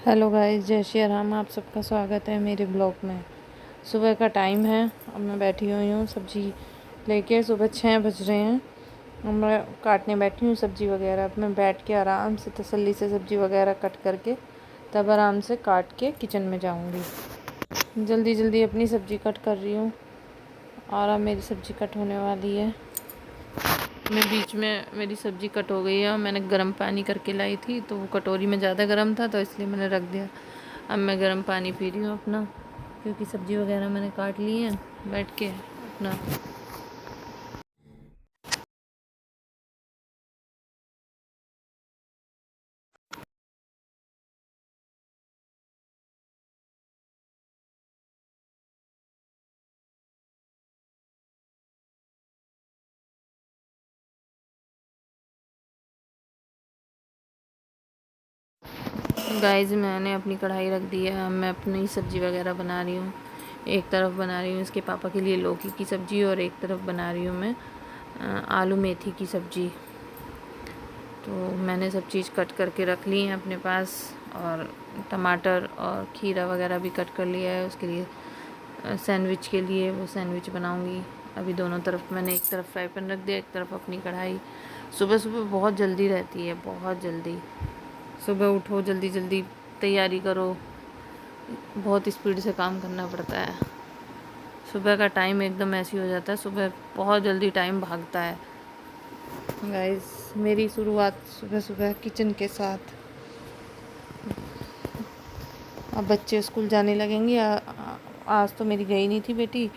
Hello guys, जय श्री राम। आप सबका स्वागत है मेरे ब्लॉग में। सुबह का टाइम है। अब मैं बैठी हुई हूँ सब्ज़ी लेके। सुबह 6 बज रहे हैं। अब मैं काटने बैठी हूँ सब्ज़ी वगैरह। अब मैं बैठ के आराम से तसल्ली से सब्ज़ी वगैरह कट करके तब आराम से काट के किचन में जाऊँगी। जल्दी जल्दी अपनी सब्ज़ी कट कर रही हूँ और अब मेरी सब्ज़ी कट होने वाली है। मैं बीच में मेरी सब्ज़ी कट हो गई है। मैंने गर्म पानी करके लाई थी तो वो कटोरी में ज़्यादा गर्म था तो इसलिए मैंने रख दिया। अब मैं गर्म पानी पी रही हूँ अपना, क्योंकि सब्ज़ी वगैरह मैंने काट ली है बैठ के अपना। गाइस, मैंने अपनी कढ़ाई रख दी है। अब मैं अपनी सब्ज़ी वगैरह बना रही हूँ। एक तरफ बना रही हूँ इसके पापा के लिए लौकी की सब्ज़ी और एक तरफ बना रही हूँ मैं आलू मेथी की सब्ज़ी। तो मैंने सब चीज़ कट करके रख ली है अपने पास, और टमाटर और खीरा वगैरह भी कट कर लिया है उसके लिए सैंडविच के लिए। वो सैंडविच बनाऊंगी। अभी दोनों तरफ मैंने एक तरफ फ्राई पैन रख दिया, एक तरफ अपनी कढ़ाई। सुबह सुबह बहुत जल्दी रहती है, बहुत जल्दी। सुबह उठो, जल्दी जल्दी तैयारी करो, बहुत स्पीड से काम करना पड़ता है। सुबह का टाइम एकदम ऐसी हो जाता है, सुबह बहुत जल्दी टाइम भागता है। गाइस, मेरी शुरुआत सुबह सुबह किचन के साथ। अब बच्चे स्कूल जाने लगेंगे। आज तो मेरी गई नहीं थी बेटी।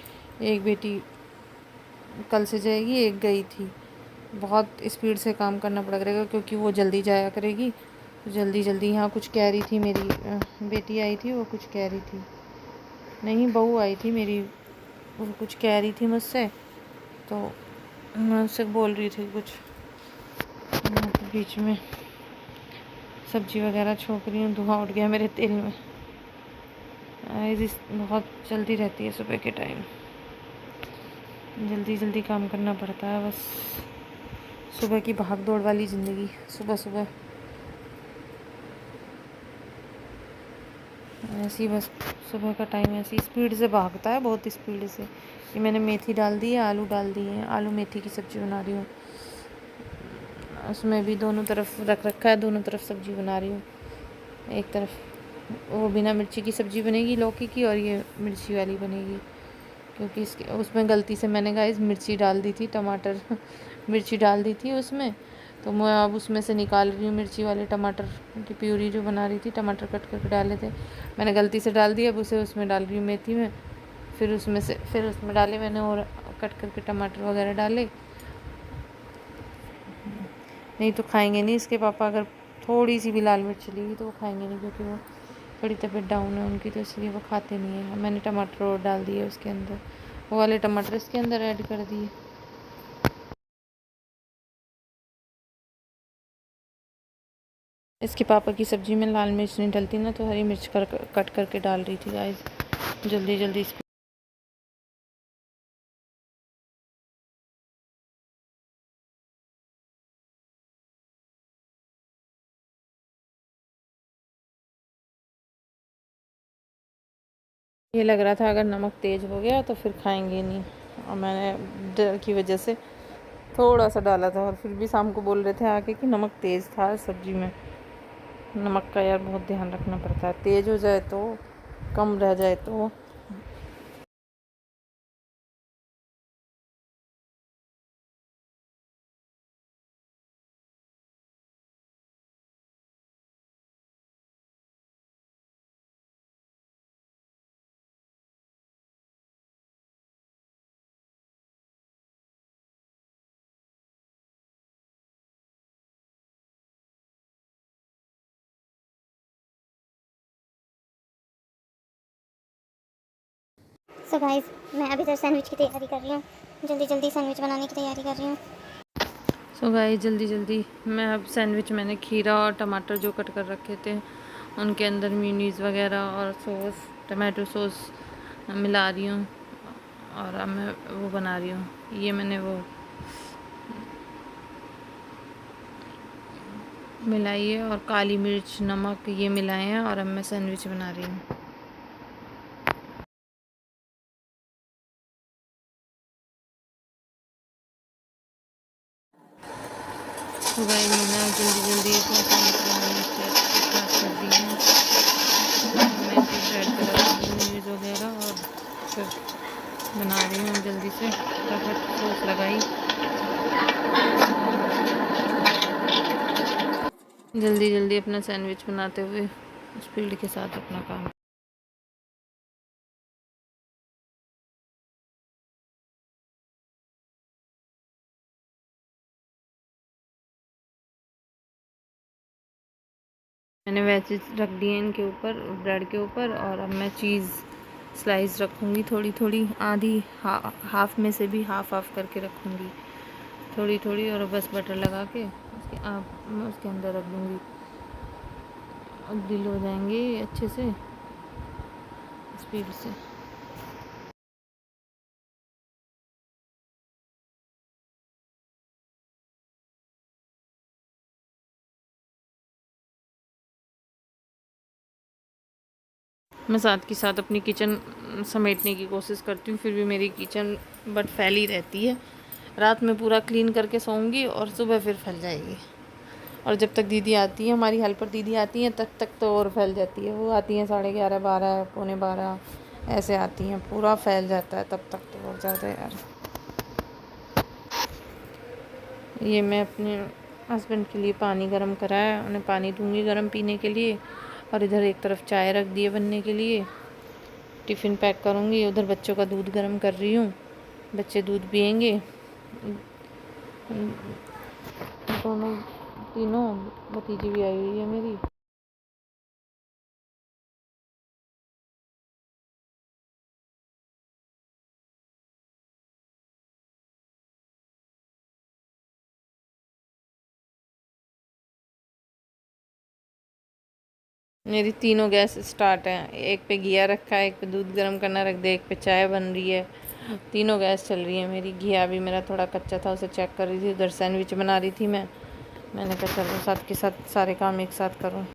एक बेटी कल से जाएगी, एक गई थी। बहुत स्पीड से काम करना पड़ करेगा क्योंकि वो जल्दी जाया करेगी। जल्दी जल्दी यहाँ कुछ कह रही थी मेरी बेटी आई थी, वो कुछ कह रही थी। नहीं, बहू आई थी मेरी, वो कुछ कह रही थी मुझसे, तो मैं उससे बोल रही थी कुछ। मैं तो बीच में सब्जी वगैरह छोंक रही हूँ, धुआं उठ गया मेरे तेल में। बहुत जल्दी रहती है सुबह के टाइम, जल्दी जल्दी काम करना पड़ता है बस। सुबह की भाग दौड़ वाली ज़िंदगी। सुबह सुबह ऐसी बस, सुबह का टाइम ऐसी स्पीड से भागता है, बहुत स्पीड से। ये मैंने मेथी डाल दी है, आलू डाल दिए हैं। आलू मेथी की सब्ज़ी बना रही हूँ। उसमें भी दोनों तरफ रख रखा है, दोनों तरफ सब्ज़ी बना रही हूँ। एक तरफ वो बिना मिर्ची की सब्ज़ी बनेगी लौकी की, और ये मिर्ची वाली बनेगी। क्योंकि इसके उसमें गलती से मैंने गाइस मिर्ची डाल दी थी, टमाटर मिर्ची डाल दी थी उसमें। तो मैं अब उसमें से निकाल रही हूँ मिर्ची वाले टमाटर की प्यूरी जो बना रही थी। टमाटर कट करके डाले थे, मैंने गलती से डाल दिया। अब उसे उसमें डाल रही हूँ मेथी में। फिर उसमें डाले मैंने, और कट करके टमाटर वगैरह डाले। नहीं तो खाएंगे नहीं इसके पापा। अगर थोड़ी सी भी लाल मिर्च चली गई तो वो खाएंगे नहीं, क्योंकि वो बड़ी तबीयत डाउन है उनकी, तो इसलिए वो खाते नहीं है। मैंने टमाटर और डाल दिए उसके अंदर, वो वाले टमाटर इसके अंदर ऐड कर दिए। इसके पापा की सब्ज़ी में लाल मिर्च नहीं डलती ना, तो हरी मिर्च कट करके डाल रही थी गाइस, जल्दी जल्दी। ये लग रहा था अगर नमक तेज़ हो गया तो फिर खाएंगे नहीं, और मैंने डर की वजह से थोड़ा सा डाला था। और फिर भी शाम को बोल रहे थे आके कि नमक तेज़ था सब्ज़ी में। नमक का यार बहुत ध्यान रखना पड़ता है, तेज़ हो जाए तो, कम रह जाए तो। सो गाइस, मैं अभी तक सैंडविच की तैयारी कर रही हूँ। जल्दी जल्दी सैंडविच बनाने की तैयारी कर रही हूँ। सो गाइस, जल्दी जल्दी मैं अब सैंडविच, मैंने खीरा और टमाटर जो कट कर रखे थे उनके अंदर मेयोनीज़ वगैरह और सॉस, टमाटो सॉस मिला रही हूँ, और अब मैं वो बना रही हूँ। ये मैंने वो मिलाई है और काली मिर्च, नमक ये मिलाए हैं और अब मैं सैंडविच बना रही हूँ। तो भाई मैंने जल्दी अपना सैंडविच बनाने स्टार्ट कर दी है। मैं फिर ब्रेड पर लगा मीनयूज वगैरह और फिर बना रही हूँ जल्दी से। फटाफट सॉस लगाई, जल्दी अपना सैंडविच बनाते हुए स्पीड के साथ अपना काम। मैंने वेजेस रख दिए इनके ऊपर, ब्रेड के ऊपर, और अब मैं चीज़ स्लाइस रखूँगी थोड़ी आधी हाफ में से भी हाफ करके रखूँगी थोड़ी, और बस बटर लगा के मैं उसके अंदर रख दूँगी। ग्रिल हो जाएंगे अच्छे से स्पीड से। मैं साथ के साथ अपनी किचन समेटने की कोशिश करती हूँ, फिर भी मेरी किचन बट फैली रहती है। रात में पूरा क्लीन करके सोऊंगी और सुबह फिर फैल जाएगी। और जब तक दीदी आती है, हमारी हेल्पर दीदी आती हैं, तब तक तो और फैल जाती है। वो आती हैं 11:30, 12, पौने 12 ऐसे आती हैं, पूरा फैल जाता है तब तक तो और ज़्यादा यार। ये मैं अपने हस्बैंड के लिए पानी गर्म कराया, उन्हें पानी दूंगी गर्म पीने के लिए, और इधर एक तरफ चाय रख दी है बनने के लिए। टिफ़िन पैक करूँगी, उधर बच्चों का दूध गर्म कर रही हूँ, बच्चे दूध पियेंगे। दोनों तीनों भतीजी भी आई हुई है मेरी। मेरी तीनों गैस स्टार्ट हैं, एक पे घिया रखा है, एक पे दूध गर्म करना रख दिया, एक पे चाय बन रही है। तीनों गैस चल रही है मेरी। घिया भी मेरा थोड़ा कच्चा था, उसे चेक कर रही थी। उधर सैंडविच बना रही थी मैंने कहा चलो साथ के साथ सारे काम एक साथ करूँ।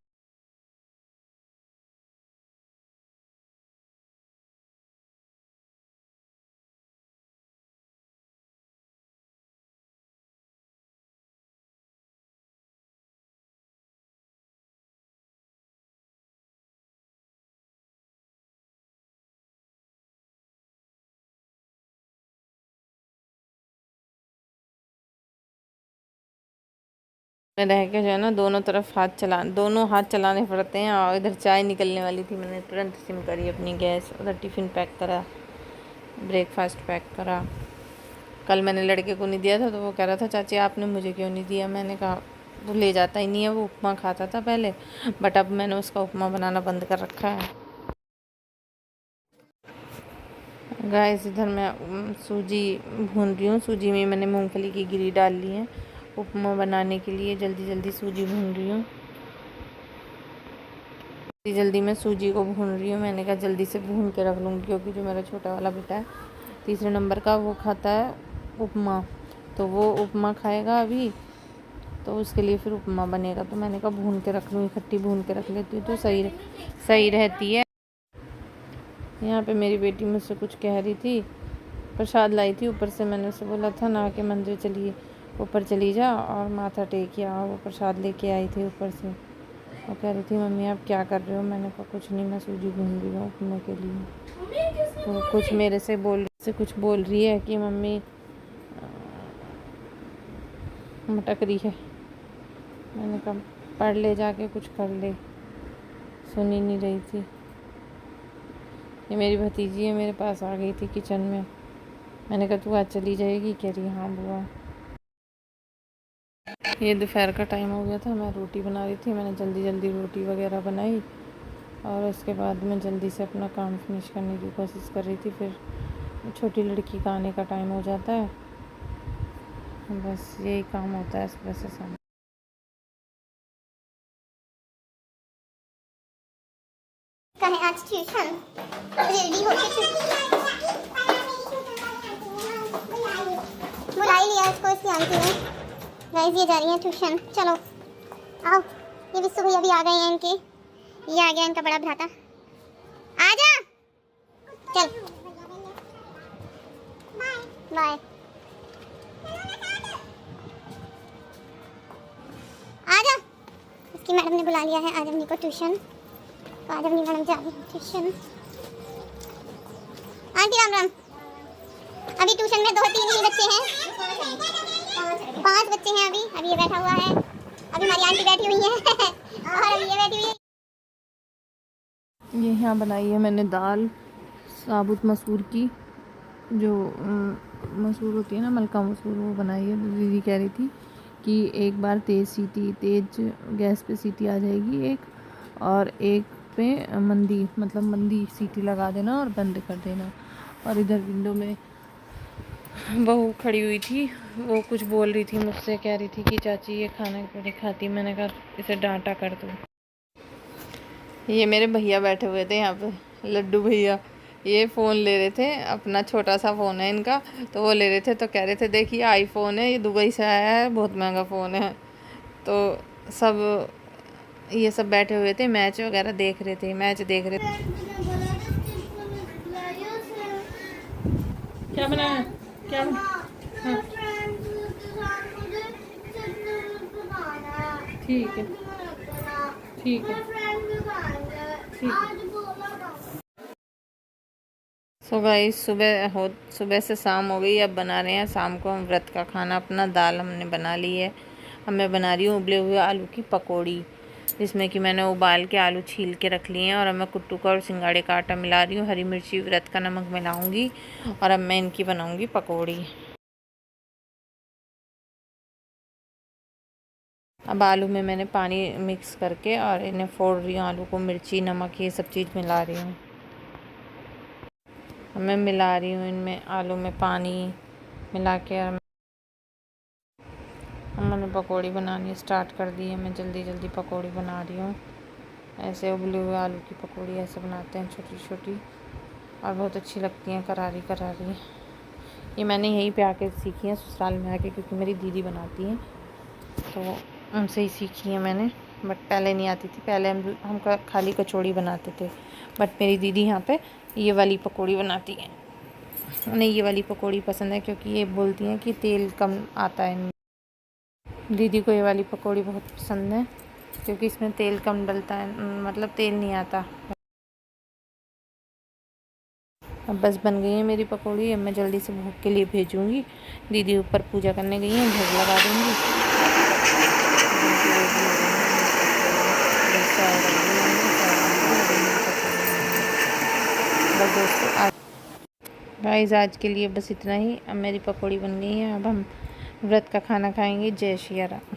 मैं रह के जो है ना दोनों हाथ चलाने पड़ते हैं। और इधर चाय निकलने वाली थी, मैंने तुरंत सिम करी अपनी गैस। उधर टिफ़िन पैक करा, ब्रेकफास्ट पैक करा। कल मैंने लड़के को नहीं दिया था तो वो कह रहा था चाची आपने मुझे क्यों नहीं दिया। मैंने कहा वो ले जाता ही नहीं है, वो उपमा खाता था पहले, बट अब मैंने उसका उपमा बनाना बंद कर रखा है। गाइस इधर मैं सूजी भून रही हूँ। सूजी में मैंने मूंगफली की गिरी डाल ली है उपमा बनाने के लिए। जल्दी सूजी भून रही हूँ, जल्दी मैं सूजी को भून रही हूँ। मैंने कहा जल्दी से भून के रख लूँगी, क्योंकि जो मेरा छोटा वाला बेटा है 3रे नंबर का, वो खाता है उपमा, तो वो उपमा खाएगा अभी, तो उसके लिए फिर उपमा बनेगा। तो मैंने कहा भून के रख लूँ, इकट्ठी भून के रख लेती हूँ तो सही रहती है। यहाँ पे मेरी बेटी मुझसे कुछ कह रही थी, प्रसाद लाई थी ऊपर से। मैंने उसे बोला था ना कि मंदिर चलिए, ऊपर चली जा और माथा टेक आ। वो प्रसाद लेके आई थी ऊपर से। वो कह रही थी मम्मी आप क्या कर रहे हो। मैंने कहा कुछ नहीं, मैं सूजी भून रही हूँ उपमा के लिए। तो कुछ मेरे से कुछ बोल रही है कि मम्मी मटक रही है। मैंने कहा पढ़ ले जाके, कुछ कर ले। सुन ही नहीं रही थी। ये मेरी भतीजी है, मेरे पास आ गई थी किचन में। मैंने कहा तू आज चली जाएगी। कह रही हाँ बुआ। ये दोपहर का टाइम हो गया था, मैं रोटी बना रही थी। मैंने जल्दी रोटी वगैरह बनाई और उसके बाद मैं जल्दी से अपना काम फिनिश करने की कोशिश कर रही थी। फिर छोटी लड़की का आने का टाइम हो जाता है, बस यही काम होता है सुबह से शाम। आज ट्यूशन रेडी होके बुला ही लिया इसको, इसकी आंटी ने। गाइस ये जा रही है ट्यूशन, चलो आओ, ये विश्व भैया भी आ गए हैं इनके। ये आ गया इनका बड़ा भ्राता। आजा, चल बाय। आजा, इसकी मैडम ने बुला लिया है आज अवनी को ट्यूशन। तो आज अवनी मैडम जा रही है ट्यूशन। आंटी राम राम। अभी ट्यूशन में 2-3 ही बच्चे हैं, 5 बच्चे हैं अभी ये बैठा हुआ है। अभी हमारी आंटी बैठी हुई है और अभी ये बैठी हुई है। ये यहाँ बनाई है मैंने दाल साबुत मसूर की, जो मसूर होती है ना, मलका मसूर, वो बनाई है। दीदी कह रही थी कि एक बार तेज़ गैस पे सीटी आ जाएगी एक, और एक पे मंदी सीटी लगा देना और बंद कर देना। और इधर विंडो में बहू खड़ी हुई थी, वो कुछ बोल रही थी मुझसे, कह रही थी कि चाची ये खाना क्यों नहीं खाती। मैंने कहा इसे डांटा कर दो। ये मेरे भैया बैठे हुए थे यहाँ पे, लड्डू भैया। ये फ़ोन ले रहे थे, अपना छोटा सा फ़ोन है इनका, तो वो ले रहे थे। तो कह रहे थे देखिए आईफोन है, ये दुबई से आया है, बहुत महंगा फ़ोन है। तो ये सब बैठे हुए थे, मैच वगैरह देख रहे थे, क्या बनाया? क्या हाँ। ठीक है, ठीक है, ठीक है। सो गाइस, सुबह से शाम हो गई। अब बना रहे हैं शाम को हम व्रत का खाना अपना। दाल हमने बना ली है। अब मैं बना रही हूँ उबले हुए आलू की पकौड़ी, जिसमें कि मैंने उबाल के आलू छील के रख लिए हैं। और अब मैं कुट्टू का और सिंगाड़े का आटा मिला रही हूँ, हरी मिर्ची व्रत का नमक मिलाऊंगी, और अब मैं इनकी बनाऊंगी पकौड़ी। अब आलू में मैंने पानी मिक्स करके और इन्हें फोड़ रही हूँ। आलू को मिर्ची नमक ये सब चीज़ मिला रही हूँ। मैं मिला रही हूँ इनमें आलू में पानी मिला के, और मैंने पकौड़ी बनानी स्टार्ट कर दी है। मैं जल्दी पकौड़ी बना रही हूँ। ऐसे उबले हुए आलू की पकौड़ी ऐसे बनाते हैं, छोटी छोटी, और बहुत अच्छी लगती हैं, करारी करारी। ये मैंने यहीं पे आके सीखी है, ससुराल में आके, क्योंकि मेरी दीदी बनाती हैं, तो उनसे ही सीखी है मैंने। बट पहले नहीं आती थी, पहले हम खाली कचौड़ी बनाते थे। बट मेरी दीदी यहाँ पे ये वाली पकौड़ी बनाती है। उन्हें ये वाली पकौड़ी पसंद है, क्योंकि ये बोलती हैं कि तेल कम आता है। दीदी को ये वाली पकौड़ी बहुत पसंद है, क्योंकि इसमें तेल कम डलता है, मतलब तेल नहीं आता। अब बस बन गई है मेरी पकौड़ी। अब मैं जल्दी से भोग के लिए भेजूँगी। दीदी ऊपर पूजा करने गई हैं, भोग लगा दूँगी। बस दोस्तों, गाइस आज के लिए बस इतना ही। अब मेरी पकौड़ी बन गई है। अब हम व्रत का खाना खाएंगे। जय श्री राम।